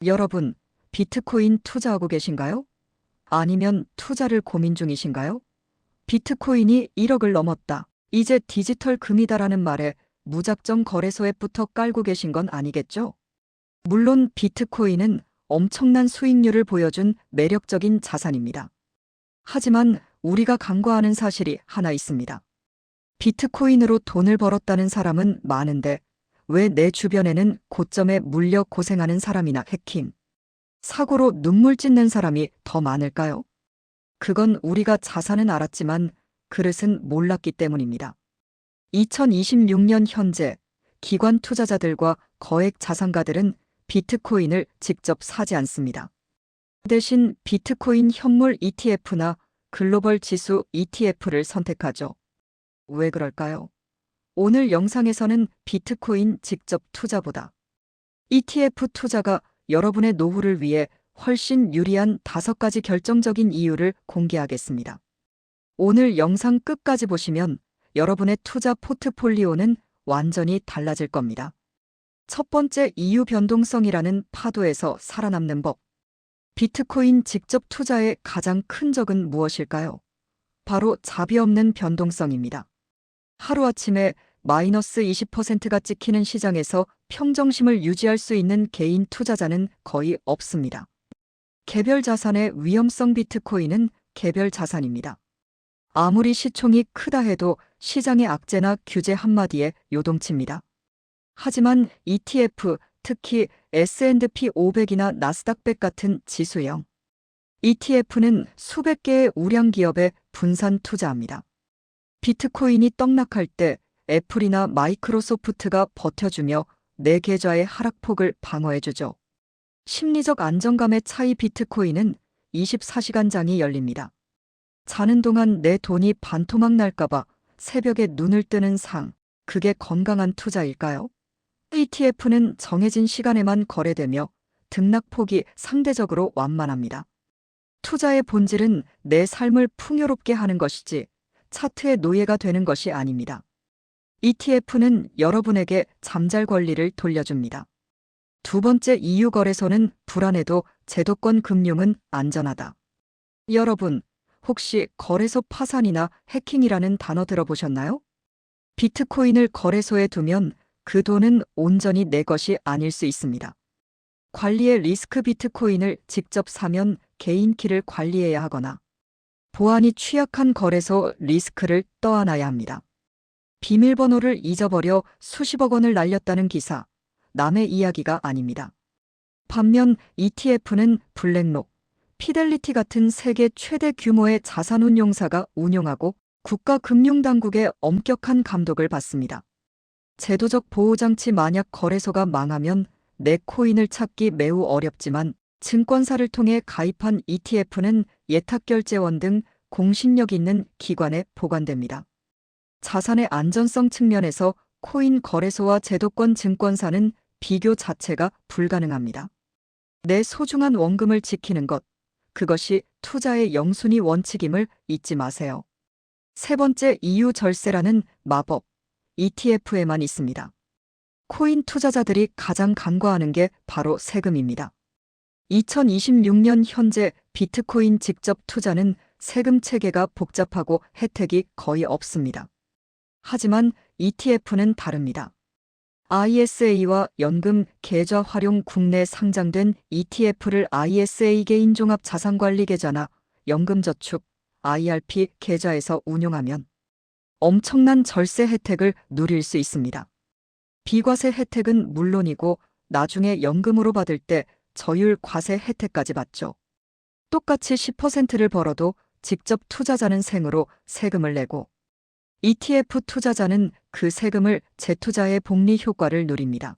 여러분, 비트코인 투자하고 계신가요? 아니면 투자를 고민 중이신가요? 비트코인이 1억을 넘었다. 이제 디지털 금이다라는 말에 무작정 거래소 앱부터 깔고 계신 건 아니겠죠? 물론 비트코인은 엄청난 수익률을 보여준 매력적인 자산입니다. 하지만 우리가 간과하는 사실이 하나 있습니다. 비트코인으로 돈을 벌었다는 사람은 많은데 왜 내 주변에는 고점에 물려 고생하는 사람이나 해킹, 사고로 눈물 찢는 사람이 더 많을까요? 그건 우리가 자산은 알았지만 그릇은 몰랐기 때문입니다. 2026년 현재 기관 투자자들과 거액 자산가들은 비트코인을 직접 사지 않습니다. 대신 비트코인 현물 ETF나 글로벌 지수 ETF를 선택하죠. 왜 그럴까요? 오늘 영상에서는 비트코인 직접 투자보다 ETF 투자가 여러분의 노후를 위해 훨씬 유리한 5가지 결정적인 이유를 공개하겠습니다. 오늘 영상 끝까지 보시면 여러분의 투자 포트폴리오는 완전히 달라질 겁니다. 첫 번째, 이유 변동성이라는 파도에서 살아남는 법. 비트코인 직접 투자의 가장 큰 적은 무엇일까요? 바로 자비 없는 변동성입니다. 하루아침에 마이너스 20%가 찍히는 시장에서 평정심을 유지할 수 있는 개인 투자자는 거의 없습니다. 개별 자산의 위험성. 비트코인은 개별 자산입니다. 아무리 시총이 크다 해도 시장의 악재나 규제 한마디에 요동칩니다. 하지만 ETF, 특히 S&P 500이나 나스닥 100 같은 지수형 ETF는 수백 개의 우량 기업에 분산 투자합니다. 비트코인이 떡락할 때 애플이나 마이크로소프트가 버텨주며 내 계좌의 하락폭을 방어해주죠. 심리적 안정감의 차이. 비트코인은 24시간 장이 열립니다. 자는 동안 내 돈이 반토막 날까봐 새벽에 눈을 뜨는 상, 그게 건강한 투자일까요? ETF는 정해진 시간에만 거래되며 등락폭이 상대적으로 완만합니다. 투자의 본질은 내 삶을 풍요롭게 하는 것이지 차트의 노예가 되는 것이 아닙니다. ETF는 여러분에게 잠잘 권리를 돌려줍니다. 두 번째, 이유 거래소는 불안해도 제도권 금융은 안전하다. 여러분, 혹시 거래소 파산이나 해킹이라는 단어 들어보셨나요? 비트코인을 거래소에 두면 그 돈은 온전히 내 것이 아닐 수 있습니다. 관리의 리스크. 비트코인을 직접 사면 개인 키를 관리해야 하거나 보안이 취약한 거래소 리스크를 떠안아야 합니다. 비밀번호를 잊어버려 수십억 원을 날렸다는 기사, 남의 이야기가 아닙니다. 반면 ETF는 블랙록, 피델리티 같은 세계 최대 규모의 자산운용사가 운용하고 국가금융당국의 엄격한 감독을 받습니다. 제도적 보호장치. 만약 거래소가 망하면 내 코인을 찾기 매우 어렵지만 증권사를 통해 가입한 ETF는 예탁결제원 등 공신력 있는 기관에 보관됩니다. 자산의 안전성 측면에서 코인 거래소와 제도권 증권사는 비교 자체가 불가능합니다. 내 소중한 원금을 지키는 것, 그것이 투자의 영순위 원칙임을 잊지 마세요. 세 번째, 이유 절세라는 마법, ETF에만 있습니다. 코인 투자자들이 가장 간과하는 게 바로 세금입니다. 2026년 현재 비트코인 직접 투자는 세금 체계가 복잡하고 혜택이 거의 없습니다. 하지만 ETF는 다릅니다. ISA와 연금 계좌 활용. 국내 상장된 ETF를 ISA 개인종합 자산관리 계좌나 연금저축 IRP 계좌에서 운용하면 엄청난 절세 혜택을 누릴 수 있습니다. 비과세 혜택은 물론이고 나중에 연금으로 받을 때 저율 과세 혜택까지 받죠. 똑같이 10%를 벌어도 직접 투자자는 생으로 세금을 내고 ETF 투자자는 그 세금을 재투자의 복리 효과를 누립니다.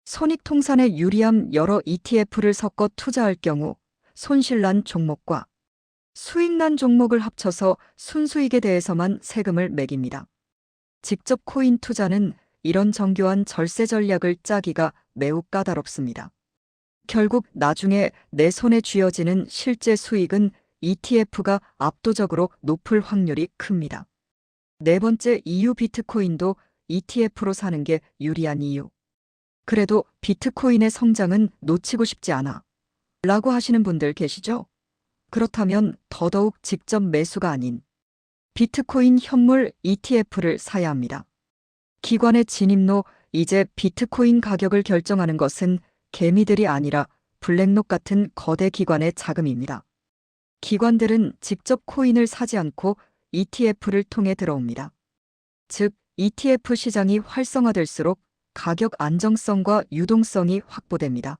손익통산의 유리함. 여러 ETF를 섞어 투자할 경우 손실난 종목과 수익난 종목을 합쳐서 순수익에 대해서만 세금을 매깁니다. 직접 코인 투자는 이런 정교한 절세 전략을 짜기가 매우 까다롭습니다. 결국 나중에 내 손에 쥐어지는 실제 수익은 ETF가 압도적으로 높을 확률이 큽니다. 네 번째, 이유 비트코인도 ETF로 사는 게 유리한 이유. 그래도 비트코인의 성장은 놓치고 싶지 않아. 라고 하시는 분들 계시죠? 그렇다면 더더욱 직접 매수가 아닌 비트코인 현물 ETF를 사야 합니다. 기관의 진입로, 이제 비트코인 가격을 결정하는 것은 개미들이 아니라 블랙록 같은 거대 기관의 자금입니다. 기관들은 직접 코인을 사지 않고 ETF를 통해 들어옵니다. 즉, ETF 시장이 활성화될수록 가격 안정성과 유동성이 확보됩니다.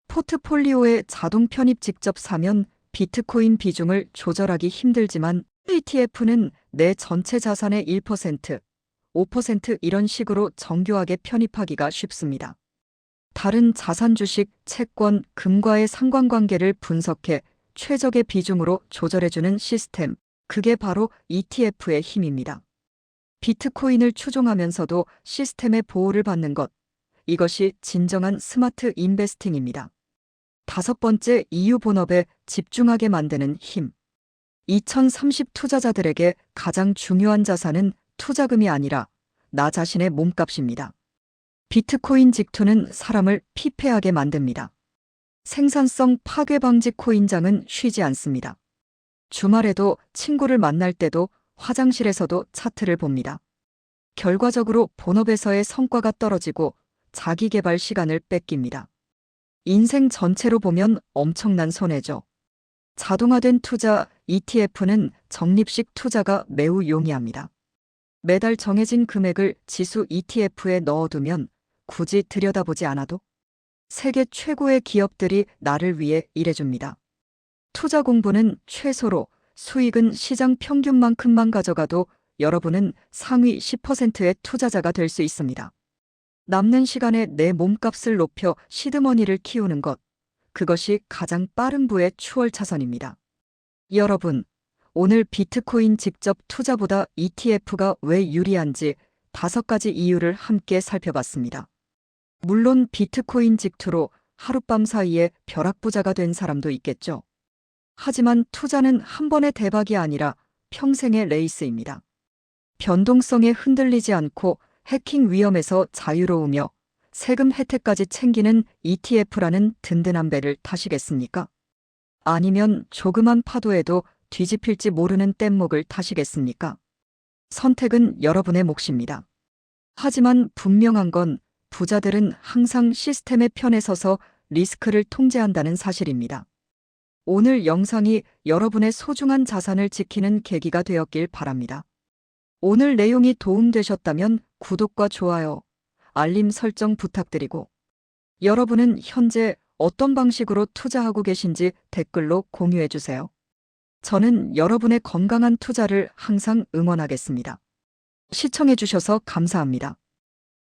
포트폴리오에 자동 편입 직접 사면 비트코인 비중을 조절하기 힘들지만 ETF는 내 전체 자산의 1%, 5% 이런 식으로 정교하게 편입하기가 쉽습니다. 다른 자산 주식, 채권, 금과의 상관관계를 분석해 최적의 비중으로 조절해주는 시스템, 그게 바로 ETF의 힘입니다. 비트코인을 추종하면서도 시스템의 보호를 받는 것, 이것이 진정한 스마트 인베스팅입니다. 5번째, 이유 본업에 집중하게 만드는 힘. 2030 투자자들에게 가장 중요한 자산은 투자금이 아니라 나 자신의 몸값입니다. 비트코인 직투는 사람을 피폐하게 만듭니다. 생산성 파괴 방지 코인장은 쉬지 않습니다. 주말에도 친구를 만날 때도 화장실에서도 차트를 봅니다. 결과적으로 본업에서의 성과가 떨어지고 자기 개발 시간을 뺏깁니다. 인생 전체로 보면 엄청난 손해죠. 자동화된 투자 ETF는 적립식 투자가 매우 용이합니다. 매달 정해진 금액을 지수 ETF에 넣어두면 굳이 들여다보지 않아도 세계 최고의 기업들이 나를 위해 일해줍니다. 투자 공부는 최소로 수익은 시장 평균만큼만 가져가도 여러분은 상위 10%의 투자자가 될 수 있습니다. 남는 시간에 내 몸값을 높여 시드머니를 키우는 것, 그것이 가장 빠른 부의 추월 차선입니다. 여러분, 오늘 비트코인 직접 투자보다 ETF가 왜 유리한지 5가지 이유를 함께 살펴봤습니다. 물론 비트코인 직투로 하룻밤 사이에 벼락부자가 된 사람도 있겠죠. 하지만 투자는 한 번의 대박이 아니라 평생의 레이스입니다. 변동성에 흔들리지 않고 해킹 위험에서 자유로우며 세금 혜택까지 챙기는 ETF라는 든든한 배를 타시겠습니까? 아니면 조그만 파도에도 뒤집힐지 모르는 뗏목을 타시겠습니까? 선택은 여러분의 몫입니다. 하지만 분명한 건 부자들은 항상 시스템의 편에 서서 리스크를 통제한다는 사실입니다. 오늘 영상이 여러분의 소중한 자산을 지키는 계기가 되었길 바랍니다. 오늘 내용이 도움되셨다면 구독과 좋아요, 알림 설정 부탁드리고 여러분은 현재 어떤 방식으로 투자하고 계신지 댓글로 공유해주세요. 저는 여러분의 건강한 투자를 항상 응원하겠습니다. 시청해주셔서 감사합니다.